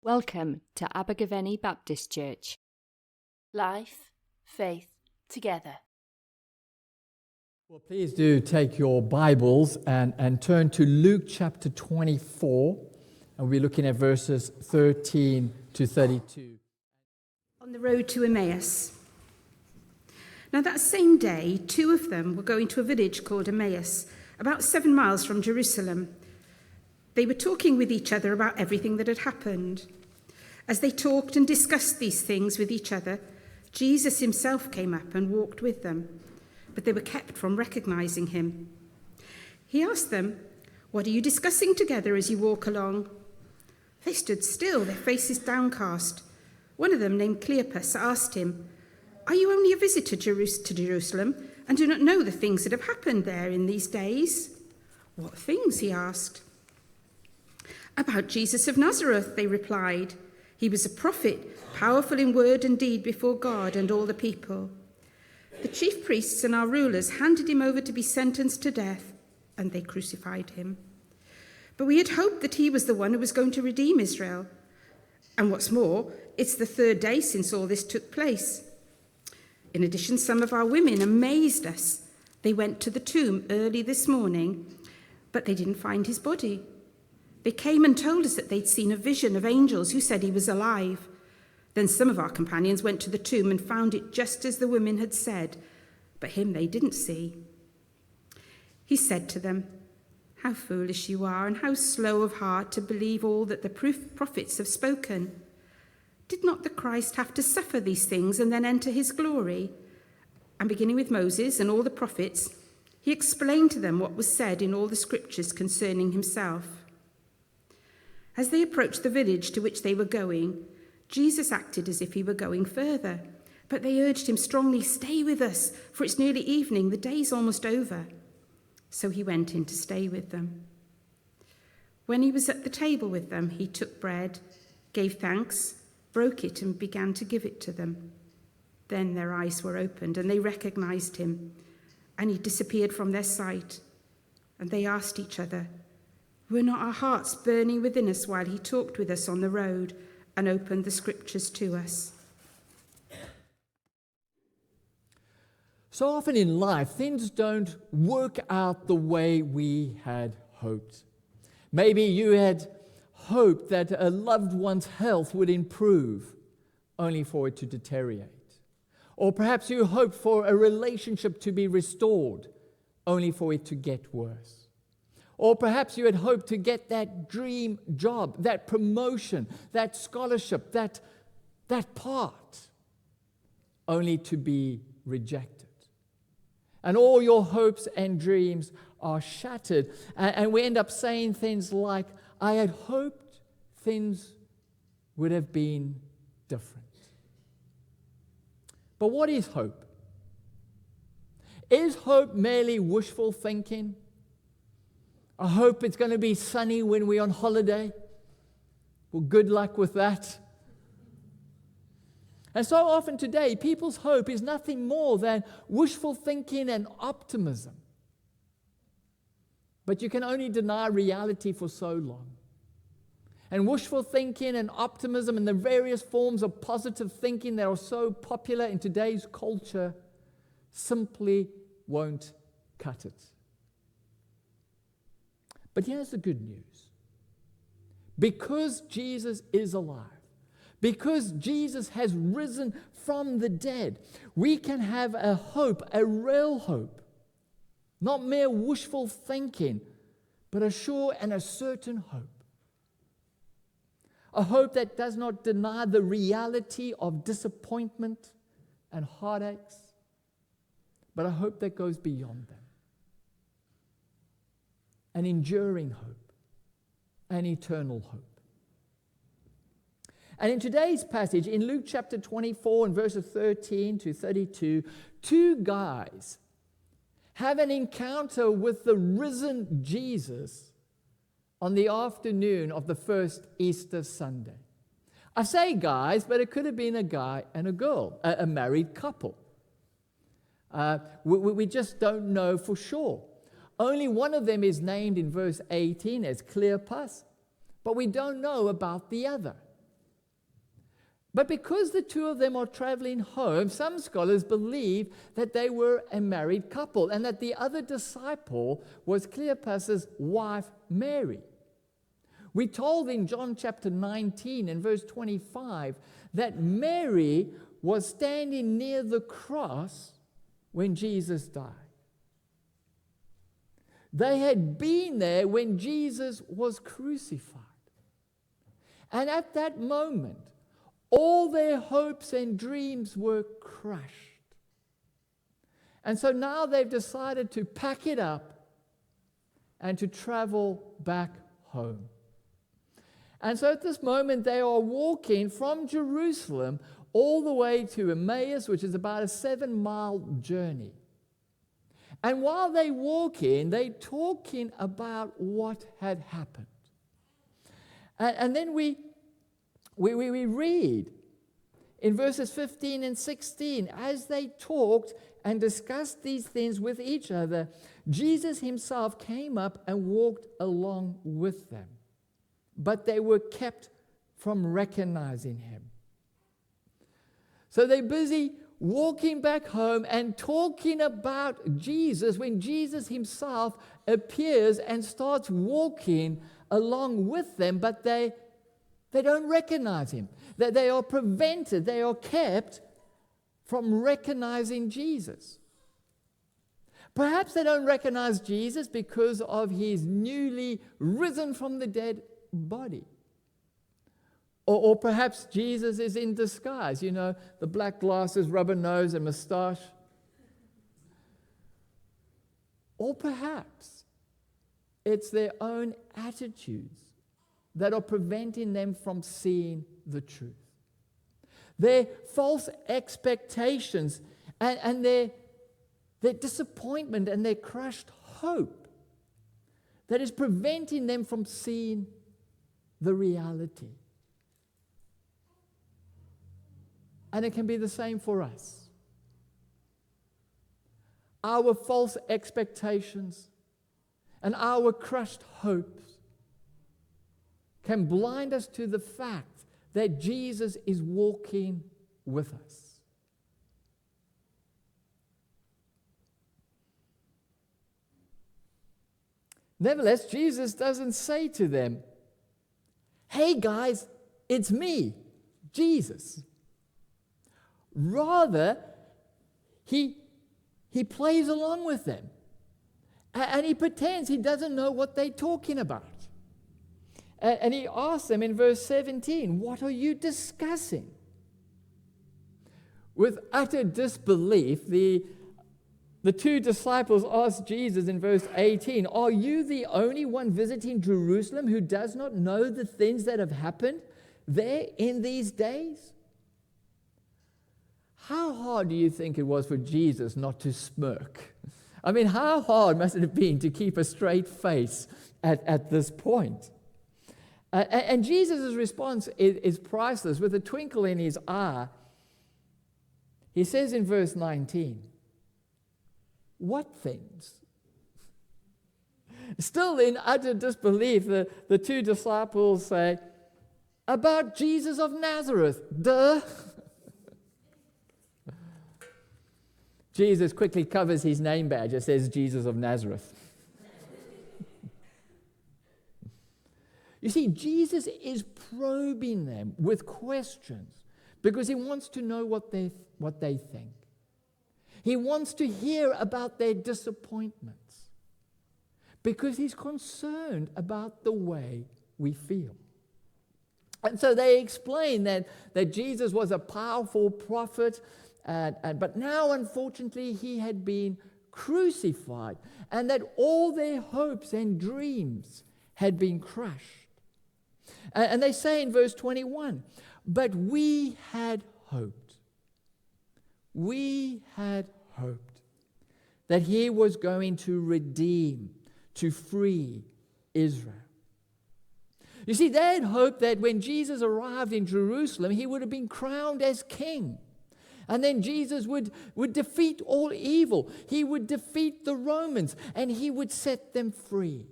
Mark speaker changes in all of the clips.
Speaker 1: Welcome to Abergavenny Baptist Church.
Speaker 2: Life, faith, together.
Speaker 3: Well, please do take your Bibles and turn to Luke chapter 24, and we're looking at verses 13 to 32.
Speaker 4: On the road to Emmaus. Now that same day, two of them were going to a village called Emmaus, about 7 miles from Jerusalem. They were talking with each other about everything that had happened. As they talked and discussed these things with each other, Jesus himself came up and walked with them, but they were kept from recognizing him. He asked them, "What are you discussing together as you walk along?" They stood still, their faces downcast. One of them, named Cleopas, asked him, "Are you only a visitor to Jerusalem and do not know the things that have happened there in these days?" "What things?" he asked. "About Jesus of Nazareth," they replied. "He was a prophet, powerful in word and deed before God and all the people. The chief priests and our rulers handed him over to be sentenced to death, and they crucified him. But we had hoped that he was the one who was going to redeem Israel. And what's more, it's the third day since all this took place. In addition, some of our women amazed us. They went to the tomb early this morning, but they didn't find his body. They came and told us that they'd seen a vision of angels who said he was alive. Then some of our companions went to the tomb and found it just as the women had said, but him they didn't see." He said to them, "How foolish you are, and how slow of heart to believe all that the prophets have spoken. Did not the Christ have to suffer these things and then enter his glory?" And beginning with Moses and all the prophets, he explained to them what was said in all the scriptures concerning himself. As they approached the village to which they were going, Jesus acted as if he were going further, but they urged him strongly, "Stay with us, for it's nearly evening, the day's almost over." So he went in to stay with them. When he was at the table with them, he took bread, gave thanks, broke it, and began to give it to them. Then their eyes were opened, and they recognized him, and he disappeared from their sight. And they asked each other, "Were not our hearts burning within us while he talked with us on the road and opened the scriptures to us?"
Speaker 3: So often in life, things don't work out the way we had hoped. Maybe you had hoped that a loved one's health would improve, only for it to deteriorate. Or perhaps you hoped for a relationship to be restored, only for it to get worse. Or perhaps you had hoped to get that dream job, that promotion, that scholarship, that part, only to be rejected. And all your hopes and dreams are shattered. And we end up saying things like, "I had hoped things would have been different." But what is hope? Is hope merely wishful thinking? I hope it's going to be sunny when we're on holiday. Well, good luck with that. And so often today, people's hope is nothing more than wishful thinking and optimism. But you can only deny reality for so long. And wishful thinking and optimism and the various forms of positive thinking that are so popular in today's culture simply won't cut it. But here's the good news. Because Jesus is alive, because Jesus has risen from the dead, we can have a hope, a real hope. Not mere wishful thinking, but a sure and a certain hope. A hope that does not deny the reality of disappointment and heartaches, but a hope that goes beyond them. An enduring hope, an eternal hope. And in today's passage, in Luke chapter 24 and verses 13 to 32, two guys have an encounter with the risen Jesus on the afternoon of the first Easter Sunday. I say guys, but it could have been a guy and a girl, a married couple. We just don't know for sure. Only one of them is named in verse 18 as Cleopas, but we don't know about the other. But because the two of them are traveling home, some scholars believe that they were a married couple and that the other disciple was Cleopas's wife, Mary. We're told in John chapter 19 and verse 25 that Mary was standing near the cross when Jesus died. They had been there when Jesus was crucified. And at that moment, all their hopes and dreams were crushed. And so now they've decided to pack it up and to travel back home. And so at this moment, they are walking from Jerusalem all the way to Emmaus, which is about a 7-mile journey. And while they're walking, they're talking about what had happened. And then we read in verses 15 and 16, as they talked and discussed these things with each other, Jesus himself came up and walked along with them. But they were kept from recognizing him. So they're busy walking back home and talking about Jesus when Jesus himself appears and starts walking along with them, but they don't recognize him. That they are prevented, they are kept from recognizing Jesus. Perhaps they don't recognize Jesus because of his newly risen from the dead body. Or perhaps Jesus is in disguise, the black glasses, rubber nose, and moustache. Or perhaps it's their own attitudes that are preventing them from seeing the truth. Their false expectations and their disappointment and their crushed hope that is preventing them from seeing the reality. And it can be the same for us. Our false expectations and our crushed hopes can blind us to the fact that Jesus is walking with us. Nevertheless, Jesus doesn't say to them, "Hey guys, it's me, Jesus." Rather, he plays along with them. And he pretends he doesn't know what they're talking about. And he asks them in verse 17, "What are you discussing?" With utter disbelief, the two disciples asked Jesus in verse 18, "Are you the only one visiting Jerusalem who does not know the things that have happened there in these days?" How hard do you think it was for Jesus not to smirk? I mean, how hard must it have been to keep a straight face at this point? And Jesus' response is priceless. With a twinkle in his eye, he says in verse 19, "What things?" Still in utter disbelief, the two disciples say, "About Jesus of Nazareth, duh." Jesus quickly covers his name badge. It says Jesus of Nazareth. You see, Jesus is probing them with questions because he wants to know what they think. He wants to hear about their disappointments because he's concerned about the way we feel. And so they explain that Jesus was a powerful prophet, but now, unfortunately, he had been crucified, and that all their hopes and dreams had been crushed. And they say in verse 21, "But we had hoped." We had hoped that he was going to redeem, to free Israel. You see, they had hoped that when Jesus arrived in Jerusalem, he would have been crowned as king. And then Jesus would defeat all evil. He would defeat the Romans, and he would set them free.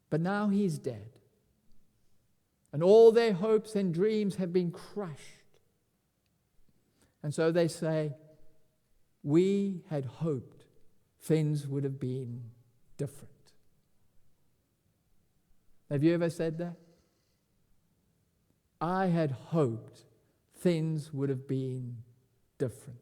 Speaker 3: But now he's dead. and all their hopes and dreams have been crushed. And so they say, we had hoped things would have been different. Have you ever said that? I had hoped things would have been different.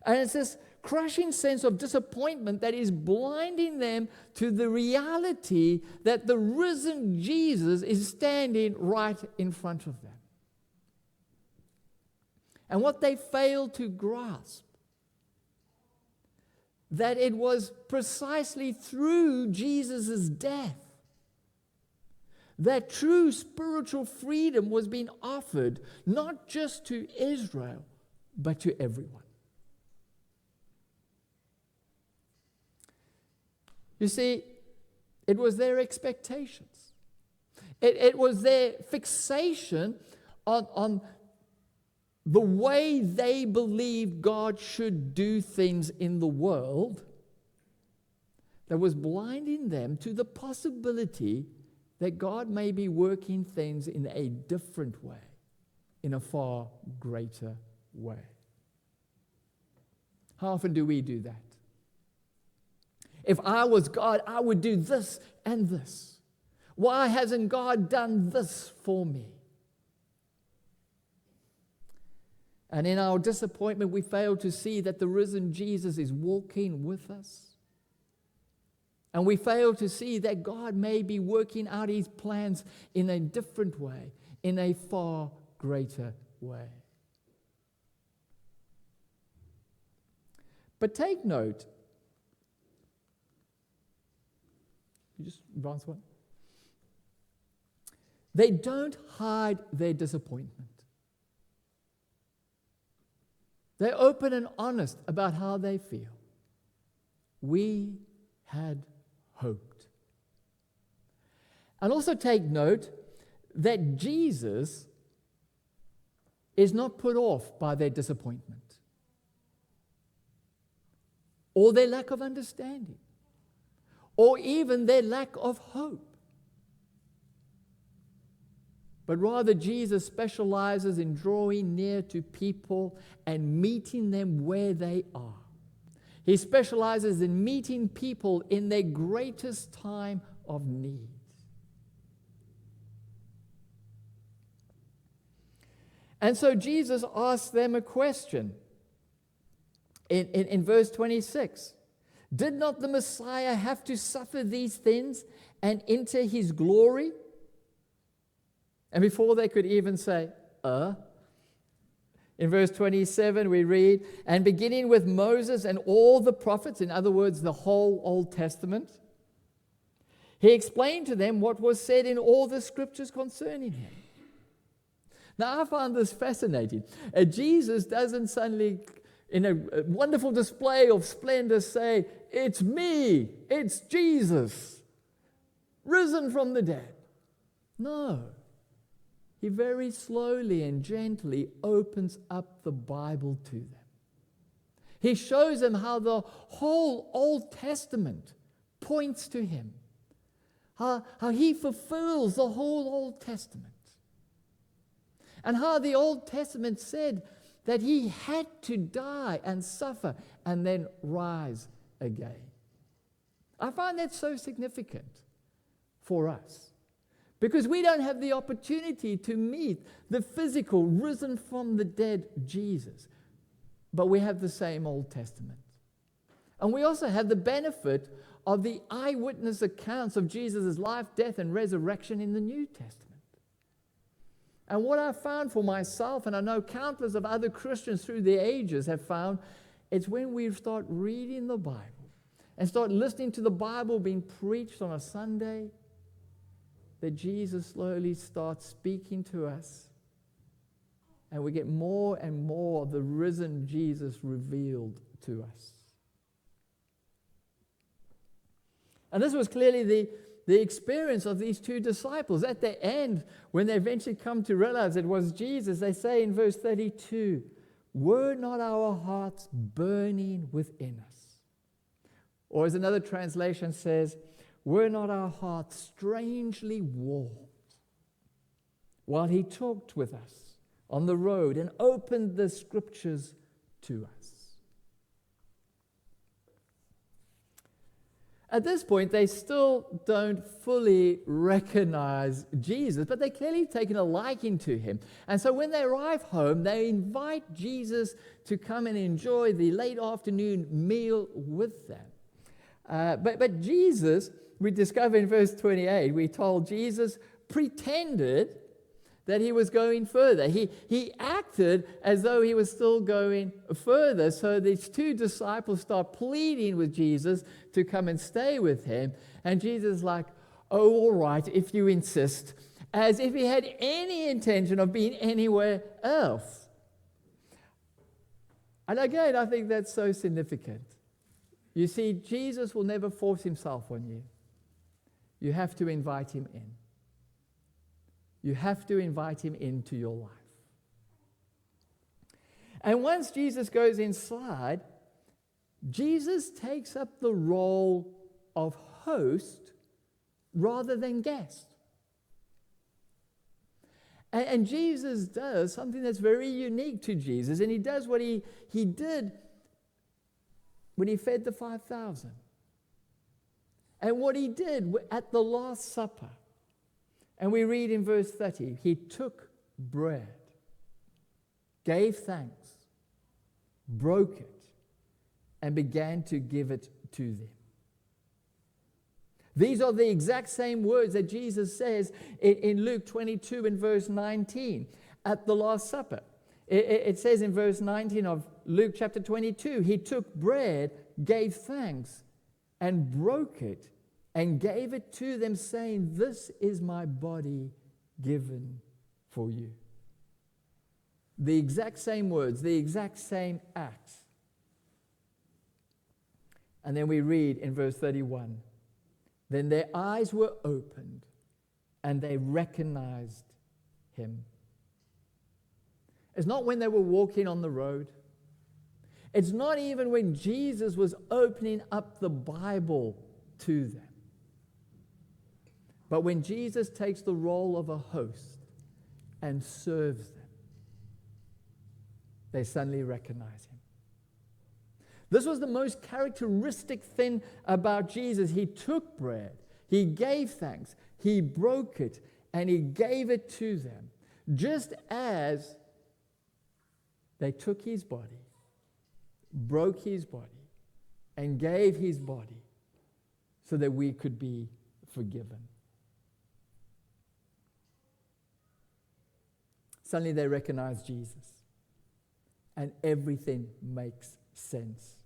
Speaker 3: And it's this crushing sense of disappointment that is blinding them to the reality that the risen Jesus is standing right in front of them. And what they fail to grasp, that it was precisely through Jesus' death that true spiritual freedom was being offered, not just to Israel, but to everyone. You see, it was their expectations. It was their fixation on the way they believed God should do things in the world that was blinding them to the possibility that God may be working things in a different way, in a far greater way. How often do we do that? If I was God, I would do this and this. Why hasn't God done this for me? And in our disappointment, we fail to see that the risen Jesus is walking with us. And we fail to see that God may be working out His plans in a different way, in a far greater way. But take note. You just advance one. They don't hide their disappointment. They're open and honest about how they feel. We had hoped. And also take note that Jesus is not put off by their disappointment or their lack of understanding or even their lack of hope. But rather, Jesus specializes in drawing near to people and meeting them where they are. He specializes in meeting people in their greatest time of need. And so Jesus asks them a question in verse 26. Did not the Messiah have to suffer these things and enter His glory? And before they could even say, in verse 27 we read, and beginning with Moses and all the prophets, in other words, the whole Old Testament, He explained to them what was said in all the scriptures concerning Him. Now I find this fascinating. Jesus doesn't suddenly, in a wonderful display of splendor, say, it's me, it's Jesus, risen from the dead. No. He very slowly and gently opens up the Bible to them. He shows them how the whole Old Testament points to Him. How He fulfills the whole Old Testament. And how the Old Testament said that He had to die and suffer and then rise again. I find that so significant for us. Because we don't have the opportunity to meet the physical, risen from the dead Jesus. But we have the same Old Testament. And we also have the benefit of the eyewitness accounts of Jesus' life, death, and resurrection in the New Testament. And what I found for myself, and I know countless of other Christians through the ages have found, it's when we start reading the Bible and start listening to the Bible being preached on a Sunday, that Jesus slowly starts speaking to us, and we get more and more of the risen Jesus revealed to us. And this was clearly the experience of these two disciples. At the end, when they eventually come to realize it was Jesus, they say in verse 32, were not our hearts burning within us? Or as another translation says, were not our hearts strangely warmed while he talked with us on the road and opened the scriptures to us? At this point, they still don't fully recognize Jesus, but they're clearly taken a liking to him. And so when they arrive home, they invite Jesus to come and enjoy the late afternoon meal with them. But Jesus, we discover in verse 28, we're told Jesus pretended that he was going further. He acted as though he was still going further. So these two disciples start pleading with Jesus to come and stay with him. And Jesus is like, oh, all right, if you insist, as if he had any intention of being anywhere else. And again, I think that's so significant. You see, Jesus will never force himself on you. You have to invite him in. You have to invite him into your life. And once Jesus goes inside, Jesus takes up the role of host rather than guest. And Jesus does something that's very unique to Jesus, and he does what he did when he fed the 5,000. And what he did at the Last Supper. And we read in verse 30, he took bread, gave thanks, broke it, and began to give it to them. These are the exact same words that Jesus says in Luke 22 and verse 19 at the Last Supper. It says in verse 19 of Luke chapter 22, he took bread, gave thanks, and broke it, and gave it to them, saying, this is my body given for you. The exact same words, the exact same acts. And then we read in verse 31, then their eyes were opened, and they recognized him. It's not when they were walking on the road. It's not even when Jesus was opening up the Bible to them. But when Jesus takes the role of a host and serves them, they suddenly recognize him. This was the most characteristic thing about Jesus. He took bread, he gave thanks, he broke it, and he gave it to them, just as they took his body, broke his body, and gave his body so that we could be forgiven. Suddenly they recognize Jesus, and everything makes sense.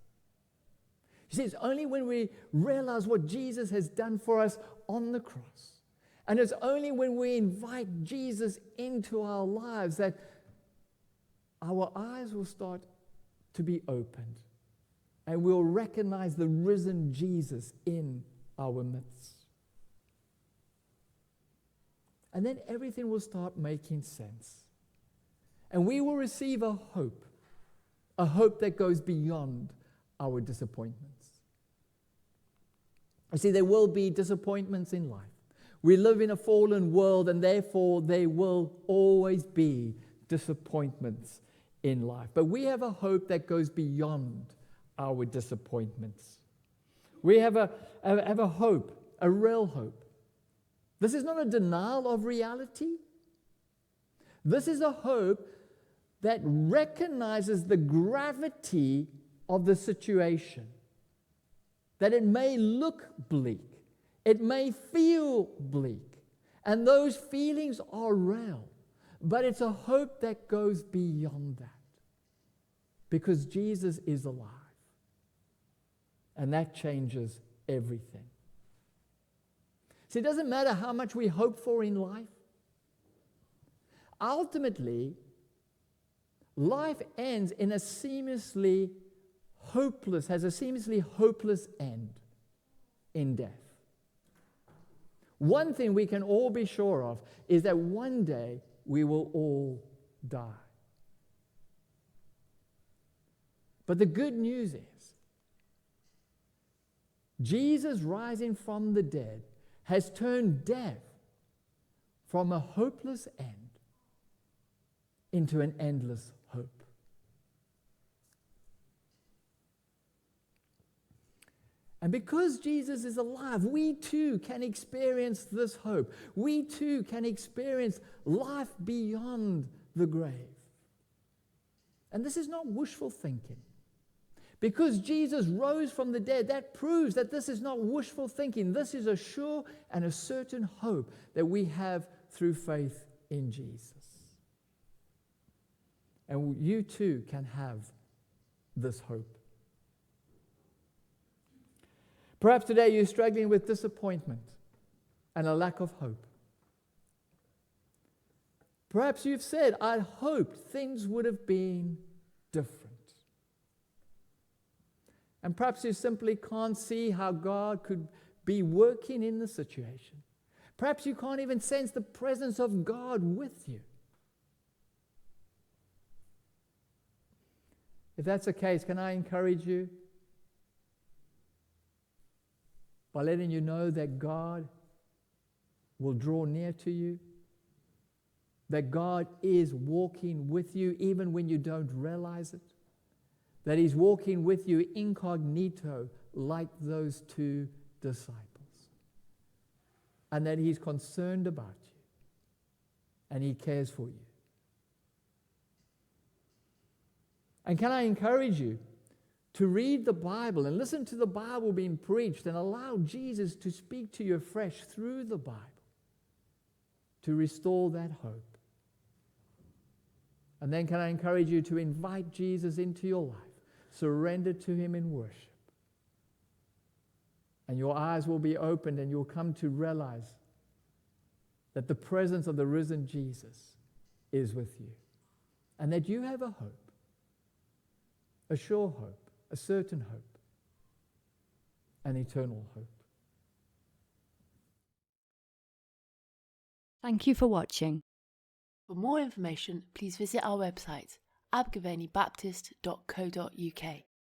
Speaker 3: You see, it's only when we realize what Jesus has done for us on the cross, and it's only when we invite Jesus into our lives that our eyes will start to be opened, and we'll recognize the risen Jesus in our midst. And then everything will start making sense. And we will receive a hope that goes beyond our disappointments. You see, there will be disappointments in life. We live in a fallen world, and therefore there will always be disappointments in life. But we have a hope that goes beyond our disappointments. We have a hope, a real hope. This is not a denial of reality. This is a hope that recognizes the gravity of the situation. That it may look bleak, it may feel bleak, and those feelings are real, but it's a hope that goes beyond that, because Jesus is alive, and that changes everything. See, it doesn't matter how much we hope for in life. Ultimately, life ends in a seamlessly hopeless end in death. One thing we can all be sure of is that one day we will all die. But the good news is, Jesus rising from the dead has turned death from a hopeless end into an endless hope. And because Jesus is alive, we too can experience this hope. We too can experience life beyond the grave. And this is not wishful thinking. Because Jesus rose from the dead, that proves that this is not wishful thinking. This is a sure and a certain hope that we have through faith in Jesus. And you too can have this hope. Perhaps today you're struggling with disappointment and a lack of hope. Perhaps you've said, I hoped things would have been different. And perhaps you simply can't see how God could be working in the situation. Perhaps you can't even sense the presence of God with you. If that's the case, can I encourage you by letting you know that God will draw near to you, that God is walking with you even when you don't realize it, that He's walking with you incognito like those two disciples, and that He's concerned about you and He cares for you. And can I encourage you to read the Bible and listen to the Bible being preached and allow Jesus to speak to you afresh through the Bible to restore that hope. And then can I encourage you to invite Jesus into your life, surrender to Him in worship. And your eyes will be opened and you'll come to realize that the presence of the risen Jesus is with you. And that you have a hope, a sure hope, a certain hope, an eternal hope.
Speaker 1: Thank you for watching.
Speaker 2: For more information, please visit our website, abergavenybaptist.co.uk.